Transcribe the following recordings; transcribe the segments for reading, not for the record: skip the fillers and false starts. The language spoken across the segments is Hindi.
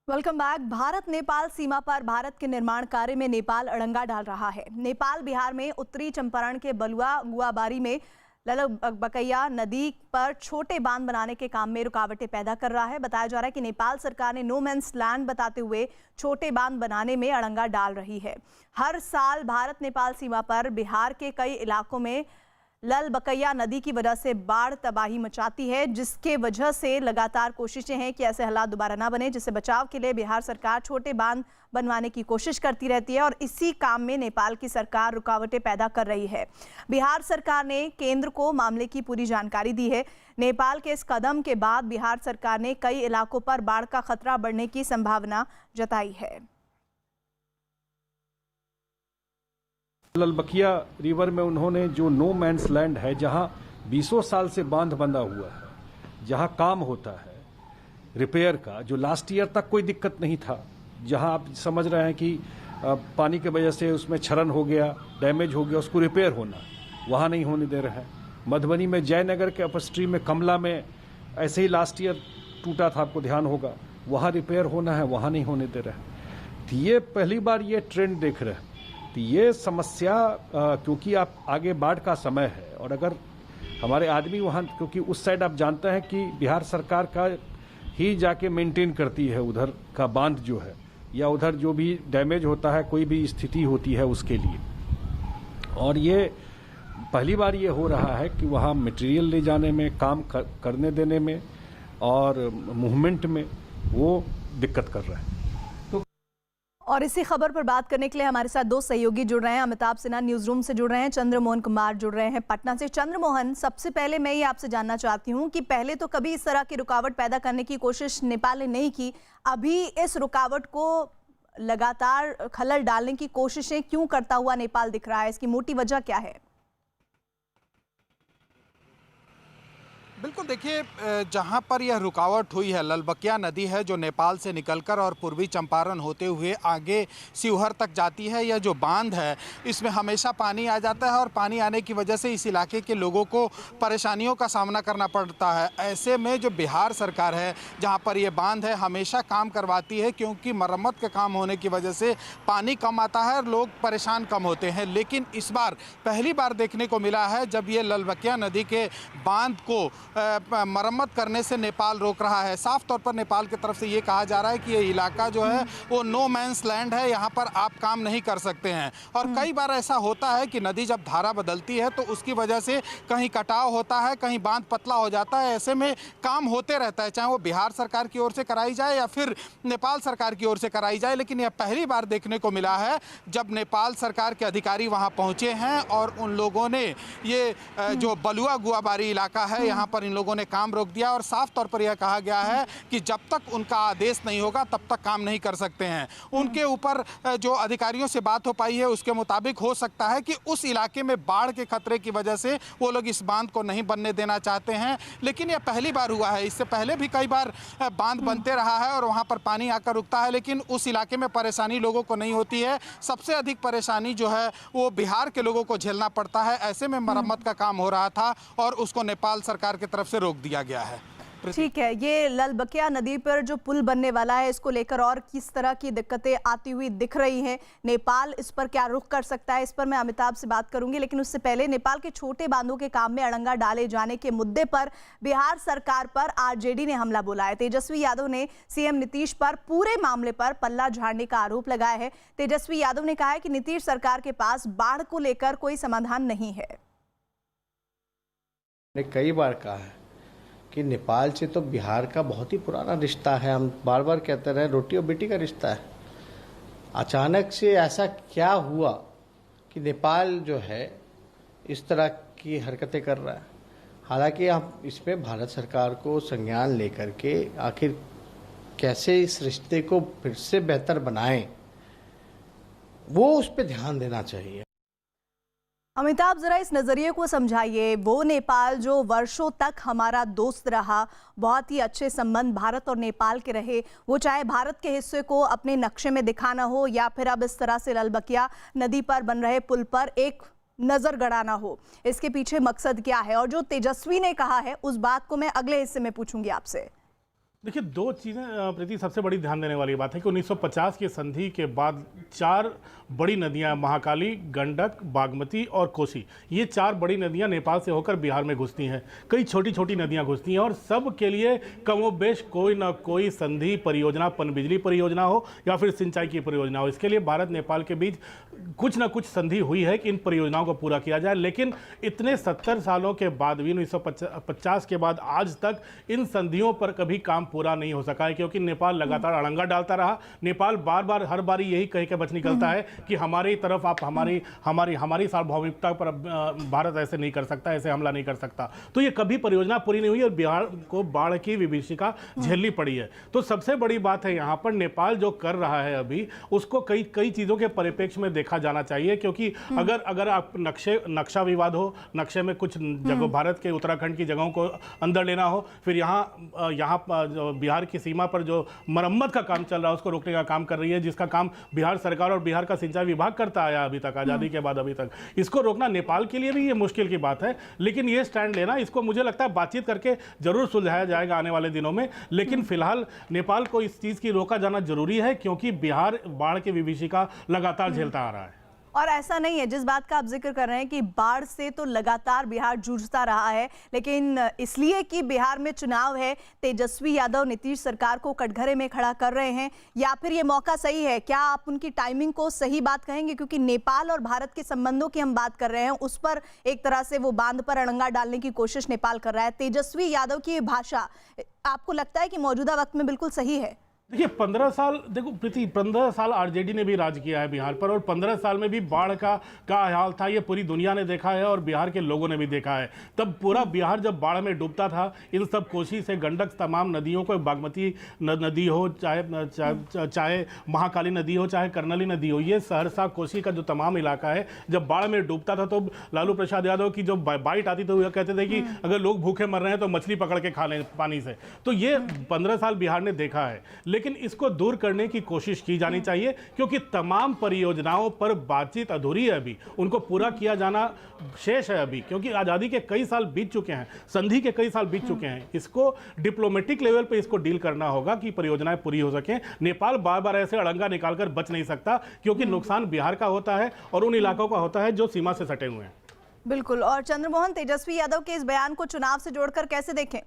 Welcome back. भारत नेपाल सीमा पर भारत के निर्माण कार्य में नेपाल अड़ंगा डाल रहा है। नेपाल बिहार में उत्तरी चंपारण के बलुआ गुआबारी में ललबकैया नदी पर छोटे बांध बनाने के काम में रुकावटें पैदा कर रहा है। बताया जा रहा है कि नेपाल सरकार ने नो मैंस लैंड बताते हुए छोटे बांध बनाने में अड़ंगा डाल रही है। हर साल भारत नेपाल सीमा पर बिहार के कई इलाकों में ललबकैया नदी की वजह से बाढ़ तबाही मचाती है, जिसके वजह से लगातार कोशिशें हैं कि ऐसे हालात दोबारा ना बने, जिससे बचाव के लिए बिहार सरकार छोटे बांध बनवाने की कोशिश करती रहती है और इसी काम में नेपाल की सरकार रुकावटें पैदा कर रही है। बिहार सरकार ने केंद्र को मामले की पूरी जानकारी दी है। नेपाल के इस कदम के बाद बिहार सरकार ने कई इलाकों पर बाढ़ का खतरा बढ़ने की संभावना जताई है। ललबकिया रिवर में उन्होंने जो नो मैंस लैंड है, जहां 20 साल से बांध बंधा हुआ है, जहां काम होता है रिपेयर का, जो लास्ट ईयर तक कोई दिक्कत नहीं था, जहां आप समझ रहे हैं कि पानी की वजह से उसमें क्षरण हो गया, डैमेज हो गया, उसको रिपेयर होना, वहां नहीं होने दे रहे हैं। मधुबनी में जयनगर के अपस्ट्रीम में कमला में ऐसे ही लास्ट ईयर टूटा था, आपको ध्यान होगा, वहां रिपेयर होना है, वहां नहीं होने दे रहे हैं। तो ये पहली बार ये ट्रेंड देख रहे हैं। तो ये समस्या क्योंकि आप आगे बाढ़ का समय है और अगर हमारे आदमी वहाँ, क्योंकि उस साइड आप जानते हैं कि बिहार सरकार का ही जाके मेंटेन करती है उधर का बांध जो है, या उधर जो भी डैमेज होता है, कोई भी स्थिति होती है उसके लिए। और ये पहली बार ये हो रहा है कि वहाँ मटेरियल ले जाने में, काम करने देने में और मूवमेंट में वो दिक्कत कर रहा है। और इसी खबर पर बात करने के लिए हमारे साथ दो सहयोगी जुड़ रहे हैं। अमिताभ सिन्हा न्यूज रूम से जुड़ रहे हैं, चंद्रमोहन कुमार जुड़ रहे हैं पटना से। चंद्रमोहन, सबसे पहले मैं ये आपसे जानना चाहती हूँ कि पहले तो कभी इस तरह की रुकावट पैदा करने की कोशिश नेपाल ने नहीं की, अभी इस रुकावट को लगातार खलल डालने की कोशिशें क्यों करता हुआ नेपाल दिख रहा है? इसकी मोटी वजह क्या है? बिल्कुल, देखिए, जहां पर यह रुकावट हुई है, ललबकिया नदी है जो नेपाल से निकलकर और पूर्वी चंपारण होते हुए आगे शिवहर तक जाती है। यह जो बांध है, इसमें हमेशा पानी आ जाता है और पानी आने की वजह से इस इलाके के लोगों को परेशानियों का सामना करना पड़ता है। ऐसे में जो बिहार सरकार है, जहां पर यह बांध है, हमेशा काम करवाती है, क्योंकि मरम्मत का काम होने की वजह से पानी कम आता है और लोग परेशान कम होते हैं। लेकिन इस बार पहली बार देखने को मिला है जब ये ललबकिया नदी के बांध को मरम्मत करने से नेपाल रोक रहा है। साफ तौर पर नेपाल की तरफ से ये कहा जा रहा है कि ये इलाका जो है वो नो मैंस लैंड है, यहाँ पर आप काम नहीं कर सकते हैं। और कई बार ऐसा होता है कि नदी जब धारा बदलती है तो उसकी वजह से कहीं कटाव होता है, कहीं बांध पतला हो जाता है। ऐसे में काम होते रहता है, चाहे वो बिहार सरकार की ओर से कराई जाए या फिर नेपाल सरकार की ओर से कराई जाए। लेकिन यह पहली बार देखने को मिला है जब नेपाल सरकार के अधिकारी वहाँ पहुँचे हैं और उन लोगों ने ये जो बलुआ गुआबारी इलाका है, यहाँ पर इन लोगों ने काम रोक दिया और साफ तौर पर यह कहा गया है कि जब तक उनका आदेश नहीं होगा तब तक काम नहीं कर सकते हैं। उनके ऊपर जो अधिकारियों से बात हो पाई है उसके मुताबिक हो सकता है कि उस इलाके में बाढ़ के खतरे की वजह से वो लोग इस बांध को नहीं बनने देना चाहते हैं। लेकिन यह पहली बार हुआ है, इससे पहले भी कई बार बांध बनते रहा है और वहाँ पर पानी आकर रुकता है, लेकिन उस इलाके में परेशानी लोगों को नहीं होती है। सबसे अधिक परेशानी जो है वो बिहार के लोगों को झेलना पड़ता है। ऐसे में मरम्मत का काम हो रहा था और उसको नेपाल सरकार की तरफ से रोक दिया गया है। ठीक है, ये ललबकिया नदी पर जो पुल बनने वाला है, इसको लेकर और किस तरह की दिक्कतें आती हुई दिख रही हैं? नेपाल इस पर क्या रुख कर सकता है, इस पर मैं अमिताभ से बात करूंगी। लेकिन उससे पहले नेपाल के छोटे बांधों के काम में अड़ंगा डाले जाने के मुद्दे पर बिहार सरकार पर आरजेडी ने हमला बोला है। तेजस्वी यादव ने सीएम नीतीश पर पूरे मामले पर पल्ला झाड़ने का आरोप लगाया है। तेजस्वी यादव ने कहा है कि नीतीश सरकार के पास बाढ़ को लेकर कोई समाधान नहीं है। कई बार कहा है कि नेपाल से तो बिहार का बहुत ही पुराना रिश्ता है। हम बार बार कहते रहे, रोटी और बेटी का रिश्ता है। अचानक से ऐसा क्या हुआ कि नेपाल जो है इस तरह की हरकतें कर रहा है? हालांकि हम इसमें भारत सरकार को संज्ञान लेकर के आखिर कैसे इस रिश्ते को फिर से बेहतर बनाएं, वो उस पर ध्यान देना चाहिए। अमिताभ, जरा इस नजरिए को समझाइए। वो नेपाल जो वर्षों तक हमारा दोस्त रहा, बहुत ही अच्छे संबंध भारत और नेपाल के रहे, वो चाहे भारत के हिस्से को अपने नक्शे में दिखाना हो या फिर अब इस तरह से ललबकिया नदी पर बन रहे पुल पर एक नजर गड़ाना हो, इसके पीछे मकसद क्या है? और जो तेजस्वी ने कहा है उस बात को मैं अगले हिस्से में पूछूंगी आपसे। देखिए, दो चीज़ें प्रीति सबसे बड़ी ध्यान देने वाली बात है कि 1950 की संधि के बाद 4 बड़ी नदियां, महाकाली, गंडक, बागमती और कोसी, ये 4 बड़ी नदियां नेपाल से होकर बिहार में घुसती हैं। कई छोटी छोटी नदियां घुसती हैं और सब के लिए कमोबेश कोई ना कोई संधि परियोजना, पनबिजली परियोजना हो या फिर सिंचाई की परियोजना हो, इसके लिए भारत नेपाल के बीच कुछ ना कुछ संधि हुई है कि इन परियोजनाओं को पूरा किया जाए। लेकिन इतने 70 सालों के बाद भी 1950 के बाद आज तक इन संधियों पर कभी काम पूरा नहीं हो सका है, क्योंकि नेपाल लगातार अड़ंगा डालता रहा। नेपाल बार बार हर बारी यही कह के बच निकलता है कि हमारी तरफ आप हमारी सार्वभौमिकता पर भारत ऐसे नहीं कर सकता, ऐसे हमला नहीं कर सकता। तो ये कभी परियोजना पूरी नहीं हुई और बिहार को बाढ़ की विभीषिका झेलनी पड़ी है। तो सबसे बड़ी बात है यहाँ पर नेपाल जो कर रहा है अभी, उसको कई चीज़ों के परिप्रेक्ष्य में देखा जाना चाहिए। क्योंकि अगर आप नक्शा विवाद हो, नक्शे में कुछ जगह भारत के उत्तराखंड की जगहों को अंदर लेना हो, फिर यहाँ बिहार की सीमा पर जो मरम्मत का काम चल रहा है उसको रोकने का काम कर रही है, जिसका काम बिहार सरकार और बिहार का सिंचाई विभाग करता आया अभी तक, आज़ादी के बाद अभी तक। इसको रोकना नेपाल के लिए भी ये मुश्किल की बात है, लेकिन ये स्टैंड लेना, इसको मुझे लगता है बातचीत करके जरूर सुलझाया जाएगा आने वाले दिनों में। लेकिन फिलहाल नेपाल को इस चीज़ की रोका जाना जरूरी है, क्योंकि बिहार बाढ़ की विभीषिका लगातार झेलता आ रहा है। और ऐसा नहीं है, जिस बात का आप जिक्र कर रहे हैं कि बाढ़ से तो लगातार बिहार जूझता रहा है, लेकिन इसलिए कि बिहार में चुनाव है, तेजस्वी यादव नीतीश सरकार को कटघरे में खड़ा कर रहे हैं, या फिर ये मौका सही है? क्या आप उनकी टाइमिंग को सही बात कहेंगे? क्योंकि नेपाल और भारत के संबंधों की हम बात कर रहे हैं, उस पर एक तरह से वो बांध पर अड़ंगा डालने की कोशिश नेपाल कर रहा है। तेजस्वी यादव की भाषा आपको लगता है कि मौजूदा वक्त में बिल्कुल सही है? देखिए, 15 साल, देखो प्रीति, 15 साल आरजेडी ने भी राज किया है बिहार पर, और 15 साल में भी बाढ़ का हाल था, ये पूरी दुनिया ने देखा है और बिहार के लोगों ने भी देखा है। तब पूरा बिहार जब बाढ़ में डूबता था, इन सब कोसी से गंडक तमाम नदियों को, बागमती नदी हो, चाहे महाकाली नदी हो, चाहे कर्नली नदी हो, ये सहरसा कोसी का जो तमाम इलाका है, जब बाढ़ में डूबता था तो लालू प्रसाद यादव की जो बाइट आती थी वो कहते थे कि अगर लोग भूखे मर रहे हैं तो मछली पकड़ के खा लें पानी से। तो ये 15 साल बिहार ने देखा है, लेकिन इसको दूर करने की कोशिश की जानी चाहिए, क्योंकि तमाम परियोजनाओं पर बातचीत अधूरी है अभी, उनको पूरा किया जाना शेष है अभी, क्योंकि आज़ादी के कई साल बीत चुके हैं, संधि के कई साल बीत चुके हैं। इसको डिप्लोमेटिक लेवल पे इसको डील करना होगा कि परियोजनाएं पूरी हो सकें। नेपाल बार बार ऐसे अड़ंगा निकालकर बच नहीं सकता, क्योंकि नुकसान बिहार का होता है और उन इलाकों का होता है जो सीमा से सटे हुए हैं। बिल्कुल। और चंद्रमोहन, तेजस्वी यादव के इस बयान को चुनाव से जोड़कर कैसे देखें?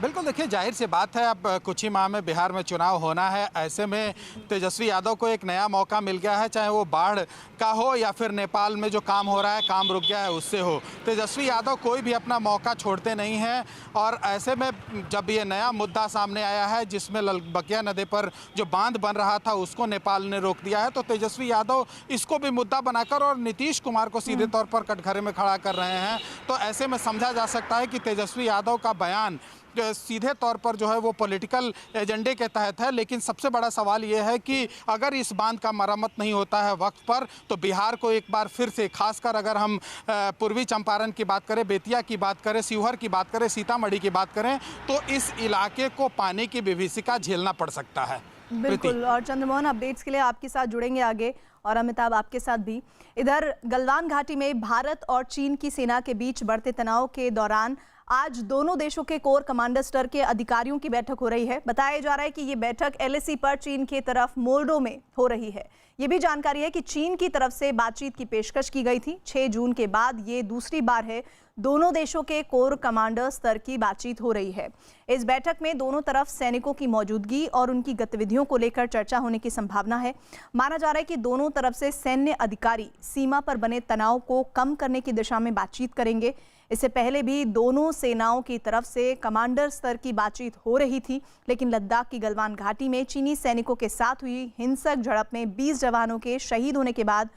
बिल्कुल, देखिए, जाहिर सी बात है, अब कुछ ही माह में बिहार में चुनाव होना है। ऐसे में तेजस्वी यादव को एक नया मौका मिल गया है, चाहे वो बाढ़ का हो या फिर नेपाल में जो काम हो रहा है, काम रुक गया है, उससे हो। तेजस्वी यादव कोई भी अपना मौका छोड़ते नहीं हैं, और ऐसे में जब ये नया मुद्दा सामने आया है जिसमें ललबकिया नदी पर जो बांध बन रहा था उसको नेपाल ने रोक दिया है, तो तेजस्वी यादव इसको भी मुद्दा बनाकर और नीतीश कुमार को सीधे तौर पर कटघरे में खड़ा कर रहे हैं। तो ऐसे में समझा जा सकता है कि तेजस्वी यादव का बयान सीधे तौर पर जो है वो पॉलिटिकल एजेंडे के तहत है। लेकिन सबसे बड़ा सवाल ये है कि अगर इस बांध का मरम्मत नहीं होता है वक्त पर, तो बिहार को एक बार फिर से, खासकर अगर हम पूर्वी चंपारण की बात करें, बेतिया की बात करें, शिवहर की बात करें, सीतामढ़ी की बात करें, तो इस इलाके को पानी की विभीषिका झेलना पड़ सकता है। बिल्कुल। और चंद्रमोहन, अपडेट्स के लिए आपके साथ जुड़ेंगे आगे, और अमिताभ आपके साथ भी। इधर गलवान घाटी में भारत और चीन की सेना के बीच बढ़ते तनाव के दौरान आज दोनों देशों के कोर कमांडर स्तर के अधिकारियों की बैठक हो रही है। बताया जा रहा है कि ये बैठक LAC पर चीन की तरफ मोल्डो में हो रही है। ये भी जानकारी है कि चीन की तरफ से बातचीत की पेशकश की गई थी। 6 जून के बाद ये दूसरी बार है दोनों देशों के कोर कमांडर स्तर की बातचीत हो रही है। इस बैठक में दोनों तरफ सैनिकों की मौजूदगी और उनकी गतिविधियों को लेकर चर्चा होने की संभावना है। माना जा रहा है कि दोनों तरफ से सैन्य अधिकारी सीमा पर बने तनाव को कम करने की दिशा में बातचीत करेंगे। इससे पहले भी दोनों सेनाओं की तरफ से कमांडर स्तर की बातचीत हो रही थी, लेकिन लद्दाख की गलवान घाटी में चीनी सैनिकों के साथ हुई हिंसक झड़प में 20 जवानों के शहीद होने के बाद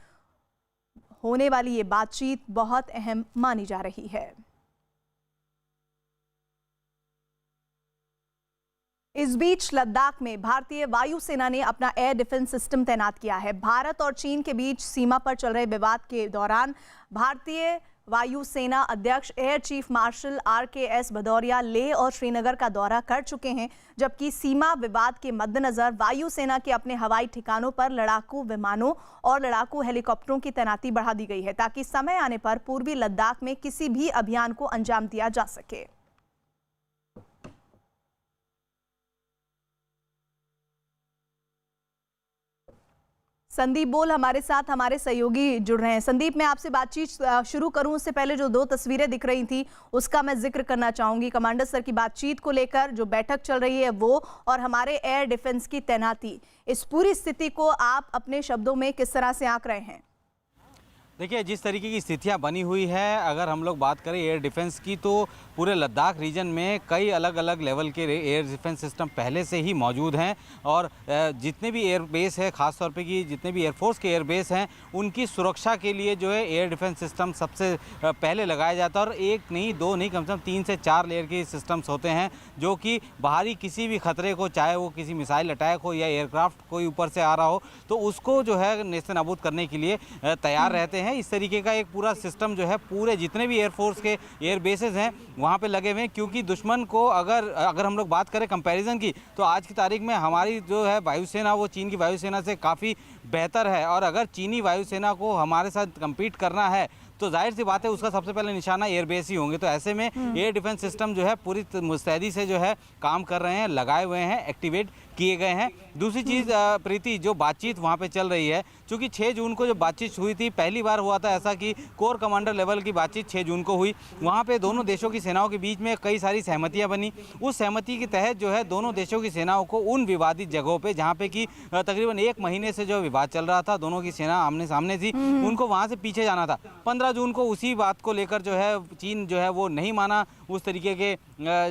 होने वाली ये बातचीत बहुत अहम मानी जा रही है। इस बीच लद्दाख में भारतीय वायुसेना ने अपना एयर डिफेंस सिस्टम तैनात किया है। भारत और चीन के बीच सीमा पर चल रहे विवाद के दौरान भारतीय वायुसेना अध्यक्ष air chief marshal RKS Bhadauria Leh और श्रीनगर का दौरा कर चुके हैं, जबकि सीमा विवाद के मद्देनजर वायुसेना के अपने हवाई ठिकानों पर लड़ाकू विमानों और लड़ाकू हेलीकॉप्टरों की तैनाती बढ़ा दी गई है, ताकि समय आने पर पूर्वी लद्दाख में किसी भी अभियान को अंजाम दिया जा सके। संदीप बोल हमारे साथ हमारे सहयोगी जुड़ रहे हैं। संदीप, मैं आपसे बातचीत शुरू करूं उससे पहले जो दो तस्वीरें दिख रही थी उसका मैं जिक्र करना चाहूंगी। कमांडर स्तर की बातचीत को लेकर जो बैठक चल रही है वो, और हमारे एयर डिफेंस की तैनाती, इस पूरी स्थिति को आप अपने शब्दों में किस तरह से आंक रहे हैं? देखिए, जिस तरीके की स्थितियां बनी हुई है, अगर हम लोग बात करें एयर डिफेंस की, तो पूरे लद्दाख रीजन में कई अलग अलग लेवल के एयर डिफेंस सिस्टम पहले से ही मौजूद हैं और जितने भी एयर बेस है, ख़ास तौर पे कि जितने भी एयरफोर्स के एयर बेस हैं, उनकी सुरक्षा के लिए जो है एयर डिफेंस सिस्टम सबसे पहले लगाया जाता है। और एक नहीं, दो नहीं, कम से कम 3 से 4 लेयर के सिस्टम्स होते हैं जो कि बाहरी किसी भी खतरे को, चाहे वो किसी मिसाइल अटैक हो या एयरक्राफ्ट कोई ऊपर से आ रहा हो, तो उसको जो है नेस्तनाबूद करने के लिए तैयार रहते हैं। इस तरीके का एक पूरा सिस्टम जो है पूरे जितने भी एयरफोर्स के एयर बेसेस हैं वहाँ पे लगे हुए हैं, क्योंकि दुश्मन को अगर हम लोग बात करें कंपैरिजन की, तो आज की तारीख में हमारी जो है वायुसेना वो चीन की वायुसेना से काफ़ी बेहतर है। और अगर चीनी वायुसेना को हमारे साथ कम्पीट करना है तो जाहिर सी बात है उसका सबसे पहले निशाना एयरबेस ही होंगे। तो ऐसे में एयर डिफेंस सिस्टम जो है पूरी मुस्तैदी से जो है काम कर रहे हैं, लगाए हुए हैं, एक्टिवेट किए गए हैं। दूसरी चीज़ प्रीति, जो बातचीत वहाँ पे चल रही है, क्योंकि 6 जून को जो बातचीत हुई थी, पहली बार हुआ था ऐसा कि कोर कमांडर लेवल की बातचीत 6 जून को हुई। वहाँ पे दोनों देशों की सेनाओं के बीच में कई सारी सहमतियाँ बनी। उस सहमति के तहत जो है दोनों देशों की सेनाओं को उन विवादित जगहों पे, जहाँ पे कि तकरीबन 1 महीने से जो विवाद चल रहा था, दोनों की सेना आमने सामने थी, उनको वहाँ से पीछे जाना था। 15 जून को उसी बात को लेकर जो है चीन जो है वो नहीं माना, उस तरीके के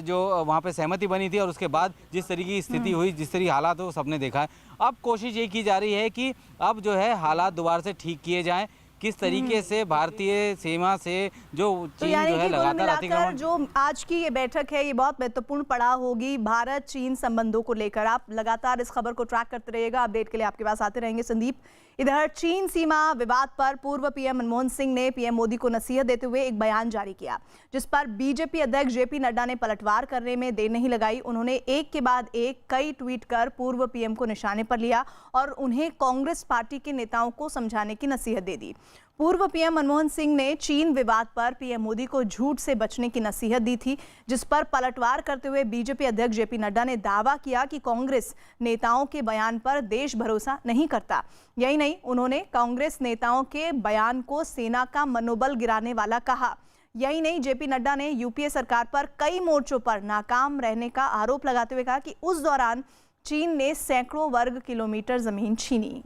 जो वहाँ पे सहमति बनी थी। और उसके बाद जिस तरीके की स्थिति हुई, जिस तरीके हालात हो, सबने देखा है। अब कोशिश ये की जा रही है कि अब जो है हालात दोबारा से ठीक किए जाएं, किस तरीके से भारतीय सीमा से जो चीन जो है लगातार अतिक्रमण। जो आज की ये बैठक है ये बहुत महत्वपूर्ण पड़ाव होगी भारत चीन संबंधों को लेकर। आप लगातार इस खबर को ट्रैक करते रहिएगा, अपडेट के लिए आपके पास आते रहेंगे संदीप। इधर चीन सीमा विवाद पर पूर्व पीएम मनमोहन सिंह ने पीएम मोदी को नसीहत देते हुए एक बयान जारी किया, जिस पर बीजेपी अध्यक्ष जेपी नड्डा ने पलटवार करने में देर नहीं लगाई। उन्होंने एक के बाद एक कई ट्वीट कर पूर्व पीएम को निशाने पर लिया और उन्हें कांग्रेस पार्टी के नेताओं को समझाने की नसीहत दे दी। पूर्व पीएम मनमोहन सिंह ने चीन विवाद पर पीएम मोदी को झूठ से बचने की नसीहत दी थी, जिस पर पलटवार करते हुए बीजेपी अध्यक्ष जेपी नड्डा ने दावा किया कि कांग्रेस नेताओं के बयान पर देश भरोसा नहीं करता। यही नहीं, उन्होंने कांग्रेस नेताओं के बयान को सेना का मनोबल गिराने वाला कहा। यही नहीं, जेपी नड्डा ने यूपीए सरकार पर कई मोर्चों पर नाकाम रहने का आरोप लगाते हुए कहा कि उस दौरान चीन ने सैकड़ों वर्ग किलोमीटर जमीन छीनी।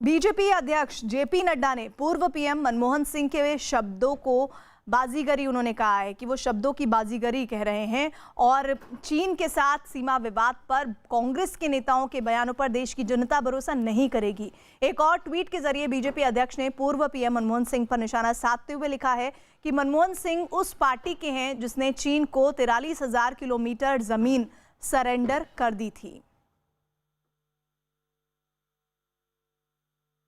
बीजेपी अध्यक्ष जेपी नड्डा ने पूर्व पीएम मनमोहन सिंह के शब्दों को बाजीगरी, उन्होंने कहा है कि वो शब्दों की बाजीगरी कह रहे हैं और चीन के साथ सीमा विवाद पर कांग्रेस के नेताओं के बयानों पर देश की जनता भरोसा नहीं करेगी। एक और ट्वीट के जरिए बीजेपी अध्यक्ष ने पूर्व पीएम मनमोहन सिंह पर निशाना साधते हुए लिखा है कि मनमोहन सिंह उस पार्टी के हैं जिसने चीन को 43,000 किलोमीटर जमीन सरेंडर कर दी थी।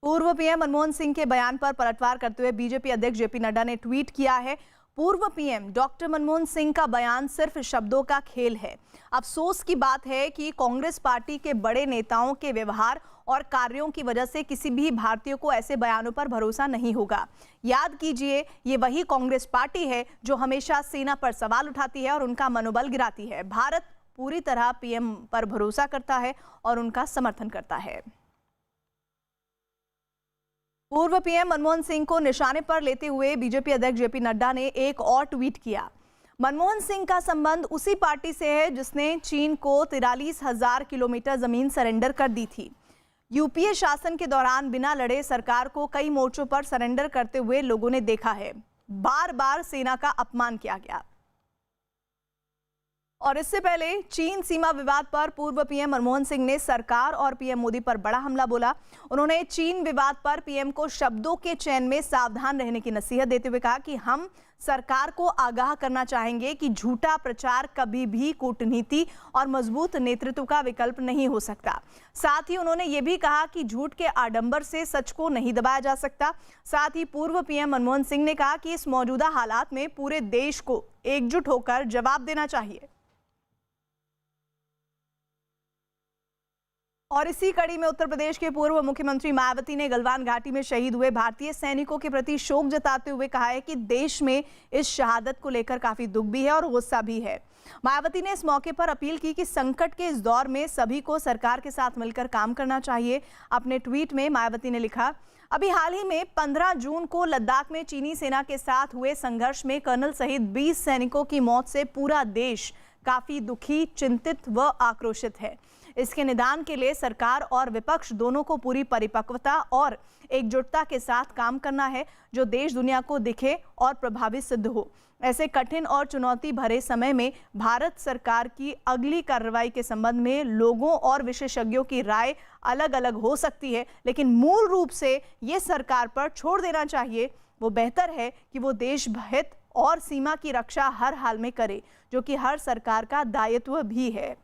पूर्व पीएम मनमोहन सिंह के बयान पर पलटवार करते हुए बीजेपी अध्यक्ष जेपी नड्डा ने ट्वीट किया है, पूर्व पीएम डॉक्टर मनमोहन सिंह का बयान सिर्फ शब्दों का खेल है। अफसोस की बात है कि कांग्रेस पार्टी के बड़े नेताओं के व्यवहार और कार्यों की वजह से किसी भी भारतीय को ऐसे बयानों पर भरोसा नहीं होगा। याद कीजिए, ये वही कांग्रेस पार्टी है जो हमेशा सेना पर सवाल उठाती है और उनका मनोबल गिराती है। भारत पूरी तरह पीएम पर भरोसा करता है और उनका समर्थन करता है। पूर्व पीएम मनमोहन सिंह को निशाने पर लेते हुए बीजेपी अध्यक्ष जेपी नड्डा ने एक और ट्वीट किया। मनमोहन सिंह का संबंध उसी पार्टी से है जिसने चीन को 43,000 किलोमीटर जमीन सरेंडर कर दी थी। यूपीए शासन के दौरान बिना लड़े सरकार को कई मोर्चों पर सरेंडर करते हुए लोगों ने देखा है। बार बार सेना का अपमान किया गया। और इससे पहले चीन सीमा विवाद पर पूर्व पीएम मनमोहन सिंह ने सरकार और पीएम मोदी पर बड़ा हमला बोला। उन्होंने चीन विवाद पर पीएम को शब्दों के चयन में सावधान रहने की नसीहत देते हुए कहा कि हम सरकार को आगाह करना चाहेंगे कि झूठा प्रचार कभी भी कूटनीति और मजबूत नेतृत्व का विकल्प नहीं हो सकता। साथ ही उन्होंने ये भी कहा कि झूठ के आडंबर से सच को नहीं दबाया जा सकता। साथ ही पूर्व पीएम मनमोहन सिंह ने कहा कि इस मौजूदा हालात में पूरे देश को एकजुट होकर जवाब देना चाहिए। और इसी कड़ी में उत्तर प्रदेश के पूर्व मुख्यमंत्री मायावती ने गलवान घाटी में शहीद हुए भारतीय सैनिकों के प्रति शोक जताते हुए कहा है कि देश में इस शहादत को लेकर काफी दुख भी है और गुस्सा भी है। मायावती ने इस मौके पर अपील की कि संकट के इस दौर में सभी को सरकार के साथ मिलकर काम करना चाहिए। अपने ट्वीट में मायावती ने लिखा, अभी हाल ही में 15 जून को लद्दाख में चीनी सेना के साथ हुए संघर्ष में कर्नल सहित 20 सैनिकों की मौत से पूरा देश काफी दुखी, चिंतित व आक्रोशित है। इसके निदान के लिए सरकार और विपक्ष दोनों को पूरी परिपक्वता और एकजुटता के साथ काम करना है, जो देश दुनिया को दिखे और प्रभावी सिद्ध हो। ऐसे कठिन और चुनौती भरे समय में भारत सरकार की अगली कार्रवाई के संबंध में लोगों और विशेषज्ञों की राय अलग अलग हो सकती है, लेकिन मूल रूप से ये सरकार पर छोड़ देना चाहिए। वो बेहतर है कि वो देश हित और सीमा की रक्षा हर हाल में करे, जो कि हर सरकार का दायित्व भी है।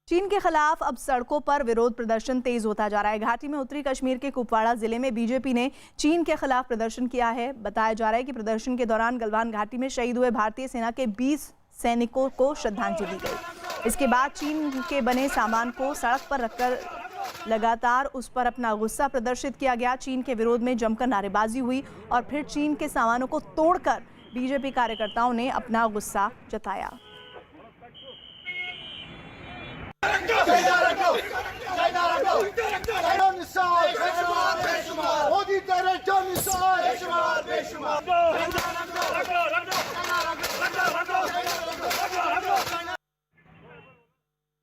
चीन के खिलाफ अब सड़कों पर विरोध प्रदर्शन तेज होता जा रहा है। घाटी में उत्तरी कश्मीर के कुपवाड़ा जिले में बीजेपी ने चीन के खिलाफ प्रदर्शन किया है। बताया जा रहा है कि प्रदर्शन के दौरान गलवान घाटी में शहीद हुए भारतीय सेना के 20 सैनिकों को श्रद्धांजलि दी गई। इसके बाद चीन के बने सामान को सड़क पर रखकर लगातार उस पर अपना गुस्सा प्रदर्शित किया गया। चीन के विरोध में जमकर नारेबाजी हुई और फिर चीन के सामानों को तोड़कर बीजेपी कार्यकर्ताओं ने अपना गुस्सा जताया।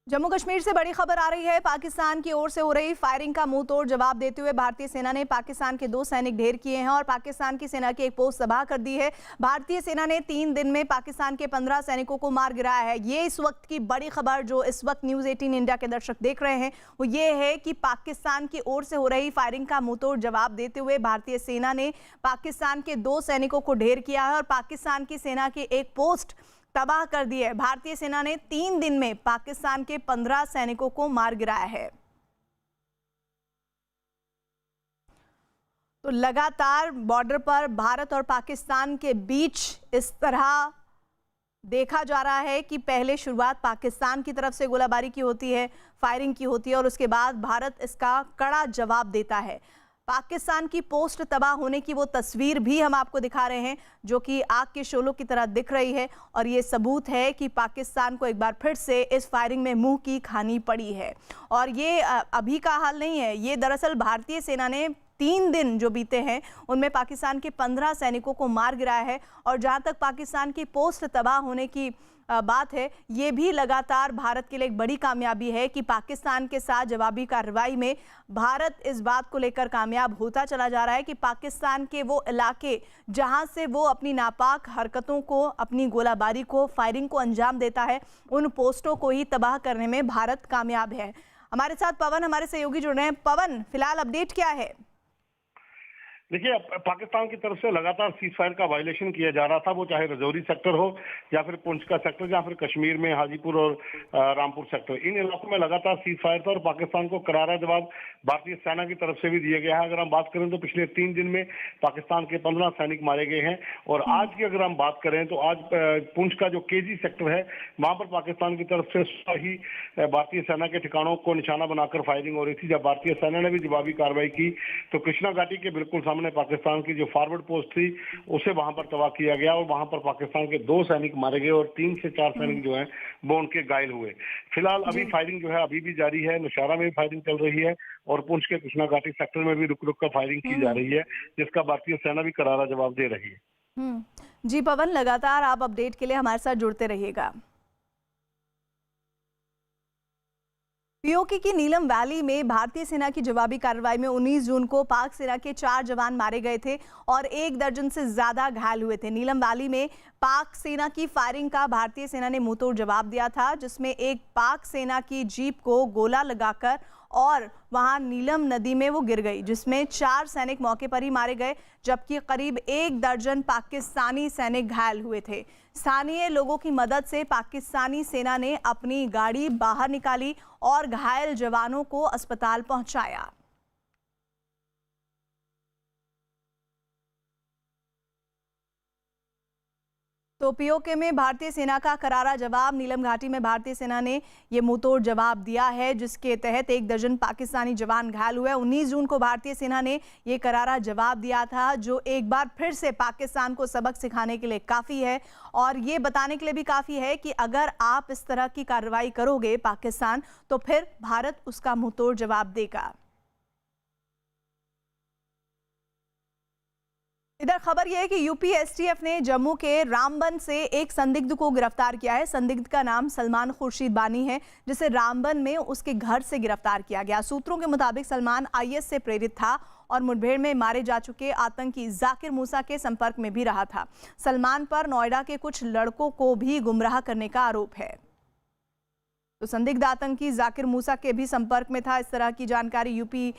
जम्मू कश्मीर से बड़ी खबर आ रही है। पाकिस्तान की ओर से हो रही फायरिंग का मुंह तोड़ जवाब देते हुए भारतीय सेना ने पाकिस्तान के 2 सैनिक ढेर किए हैं और पाकिस्तान की सेना की एक पोस्ट तबाह कर दी है। भारतीय सेना ने 3 दिन में पाकिस्तान के 15 सैनिकों को मार गिराया है। ये इस वक्त की बड़ी खबर जो इस वक्त न्यूज़ 18 इंडिया के दर्शक देख रहे हैं वो ये है कि पाकिस्तान की ओर से हो रही फायरिंग का मुंह तोड़ जवाब देते हुए भारतीय सेना ने पाकिस्तान के 2 सैनिकों को ढेर किया है और पाकिस्तान की सेना की एक पोस्ट तबाह कर दी है। भारतीय सेना ने 3 दिन में पाकिस्तान के 15 सैनिकों को मार गिराया है। तो लगातार बॉर्डर पर भारत और पाकिस्तान के बीच इस तरह देखा जा रहा है कि पहले शुरुआत पाकिस्तान की तरफ से गोलाबारी की होती है, फायरिंग की होती है और उसके बाद भारत इसका कड़ा जवाब देता है। पाकिस्तान की पोस्ट तबाह होने की वो तस्वीर भी हम आपको दिखा रहे हैं जो कि आग के शोलों की तरह दिख रही है और ये सबूत है कि पाकिस्तान को एक बार फिर से इस फायरिंग में मुंह की खानी पड़ी है। और ये अभी का हाल नहीं है, ये दरअसल भारतीय सेना ने 3 दिन जो बीते हैं उनमें पाकिस्तान के 15 सैनिकों को मार गिराया है। और जहां तक पाकिस्तान की पोस्ट तबाह होने की बात है, ये भी लगातार भारत के लिए एक बड़ी कामयाबी है कि पाकिस्तान के साथ जवाबी कार्रवाई में भारत इस बात को लेकर कामयाब होता चला जा रहा है कि पाकिस्तान के वो इलाके जहां से वो अपनी नापाक हरकतों को, अपनी गोलाबारी को, फायरिंग को अंजाम देता है, उन पोस्टों को ही तबाह करने में भारत कामयाब है। हमारे साथ पवन, हमारे सहयोगी जुड़ रहे हैं। पवन, फिलहाल अपडेट क्या है? देखिए, पाकिस्तान की तरफ से लगातार सीज फायर का वायलेशन किया जा रहा था, वो चाहे रजौरी सेक्टर हो या फिर पुंछ का सेक्टर या फिर कश्मीर में हाजीपुर और रामपुर सेक्टर, इन इलाकों में लगातार सीज फायर था और पाकिस्तान को करारा जवाब भारतीय सेना की तरफ से भी दिया गया है। अगर हम बात करें तो पिछले 3 दिन में पाकिस्तान के 15 सैनिक मारे गए हैं और आज की अगर हम बात करें तो आज पुंछ का जो केजी सेक्टर है वहां पर पाकिस्तान की तरफ से ही भारतीय सेना के ठिकानों को निशाना बनाकर फायरिंग हो रही थी। जब भारतीय सेना ने भी जवाबी कार्रवाई की तो कृष्णा घाटी के बिल्कुल सामने पाकिस्तान की जो फॉरवर्ड पोस्ट थी उसे वहां पर तबाह किया गया और वहां पर पाकिस्तान के 2 सैनिक मारे गए और 3 से 4 सैनिक जो हैं वो उनके घायल हुए। फिलहाल अभी फायरिंग जो है अभी भी जारी है, नौशहरा में भी फायरिंग चल रही है और पुंछ के कृष्णा घाटी सेक्टर में भी रुक रुक कर फायरिंग की जा रही है, जिसका भारतीय सेना भी करारा जवाब दे रही है। जी पवन, लगातार आप अपडेट के लिए हमारे साथ जुड़ते रहिएगा। पीओके की नीलम वैली में भारतीय सेना की जवाबी कार्रवाई में 19 जून को पाक सेना के 4 जवान मारे गए थे और 1 दर्जन से ज्यादा घायल हुए थे। नीलम वैली में पाक सेना की फायरिंग का भारतीय सेना ने मुंहतोड़ जवाब दिया था, जिसमें एक पाक सेना की जीप को गोला लगाकर और वहां नीलम नदी में वो गिर गई, जिसमें 4 सैनिक मौके पर ही मारे गए, जबकि करीब 1 दर्जन पाकिस्तानी सैनिक घायल हुए थे। स्थानीय लोगों की मदद से पाकिस्तानी सेना ने अपनी गाड़ी बाहर निकाली और घायल जवानों को अस्पताल पहुंचाया। तो पीओके में भारतीय सेना का करारा जवाब। नीलम घाटी में भारतीय सेना ने ये मुंहतोड़ जवाब दिया है, जिसके तहत 1 दर्जन पाकिस्तानी जवान घायल हुए। 19 जून को भारतीय सेना ने ये करारा जवाब दिया था, जो एक बार फिर से पाकिस्तान को सबक सिखाने के लिए काफ़ी है और ये बताने के लिए भी काफ़ी है कि अगर आप इस तरह की कार्रवाई करोगे पाकिस्तान, तो फिर भारत उसका मुंहतोड़ जवाब देगा। इधर खबर यह है कि यूपी एसटीएफ ने जम्मू के रामबन से एक संदिग्ध को गिरफ्तार किया है। संदिग्ध का नाम सलमान खुर्शीद बानी है, जिसे रामबन में उसके घर से गिरफ्तार किया गया। सूत्रों के मुताबिक सलमान आईएस से प्रेरित था और मुठभेड़ में मारे जा चुके आतंकी जाकिर मूसा के संपर्क में भी रहा था। सलमान पर नोएडा के कुछ लड़कों को भी गुमराह करने का आरोप है। तो संदिग्ध आतंकी जाकिर मूसा के भी संपर्क में था, इस तरह की जानकारी यूपी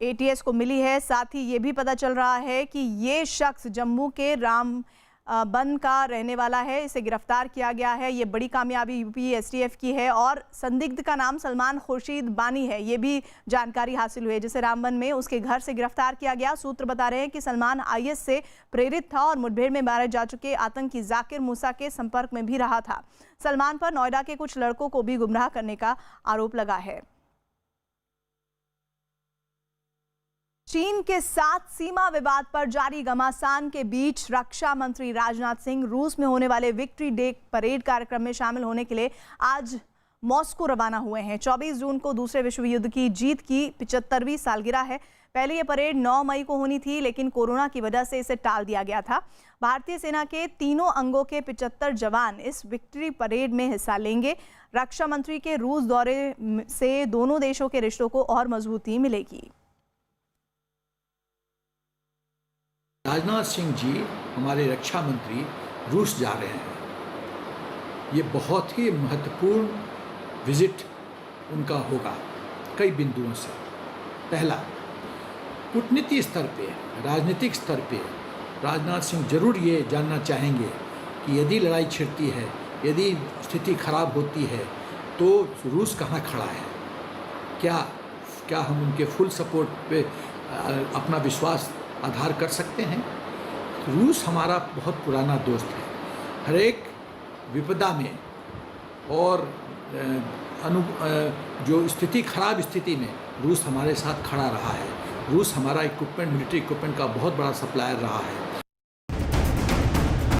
एटीएस को मिली है। साथ ही ये भी पता चल रहा है कि ये शख्स जम्मू के रामबन का रहने वाला है, इसे गिरफ्तार किया गया है। ये बड़ी कामयाबी यूपी एसटीएफ की है और संदिग्ध का नाम सलमान खुर्शीद बानी है, ये भी जानकारी हासिल हुई है, जिसे रामबन में उसके घर से गिरफ्तार किया गया। सूत्र बता रहे हैं कि सलमान आईएस से प्रेरित था और मुठभेड़ में मारे जा चुके आतंकी जाकिर मूसा के संपर्क में भी रहा था। सलमान पर नोएडा के कुछ लड़कों को भी गुमराह करने का आरोप लगा है। चीन के साथ सीमा विवाद पर जारी घमासान के बीच रक्षा मंत्री राजनाथ सिंह रूस में होने वाले विक्ट्री डे परेड कार्यक्रम में शामिल होने के लिए आज मॉस्को रवाना हुए हैं। 24 जून को दूसरे विश्व युद्ध की जीत की 75वीं सालगिरह है। पहले ये परेड 9 मई को होनी थी, लेकिन कोरोना की वजह से इसे टाल दिया गया था। भारतीय सेना के तीनों अंगों के 75 जवान इस विक्ट्री परेड में हिस्सा लेंगे। रक्षा मंत्री के रूस दौरे से दोनों देशों के रिश्तों को और मजबूती मिलेगी। राजनाथ सिंह जी हमारे रक्षा मंत्री रूस जा रहे हैं। ये बहुत ही महत्वपूर्ण विजिट उनका होगा कई बिंदुओं से। पहला, कूटनीति स्तर पे, राजनीतिक स्तर पे राजनाथ सिंह जरूर ये जानना चाहेंगे कि यदि लड़ाई छिड़ती है, यदि स्थिति खराब होती है, तो रूस कहाँ खड़ा है। क्या हम उनके फुल सपोर्ट पे अपना विश्वास आधार कर सकते हैं। रूस हमारा बहुत पुराना दोस्त है। हर एक विपदा में और जो स्थिति खराब स्थिति में रूस हमारे साथ खड़ा रहा है। रूस हमारा इक्विपमेंट, मिलिट्री इक्विपमेंट का बहुत बड़ा सप्लायर रहा है।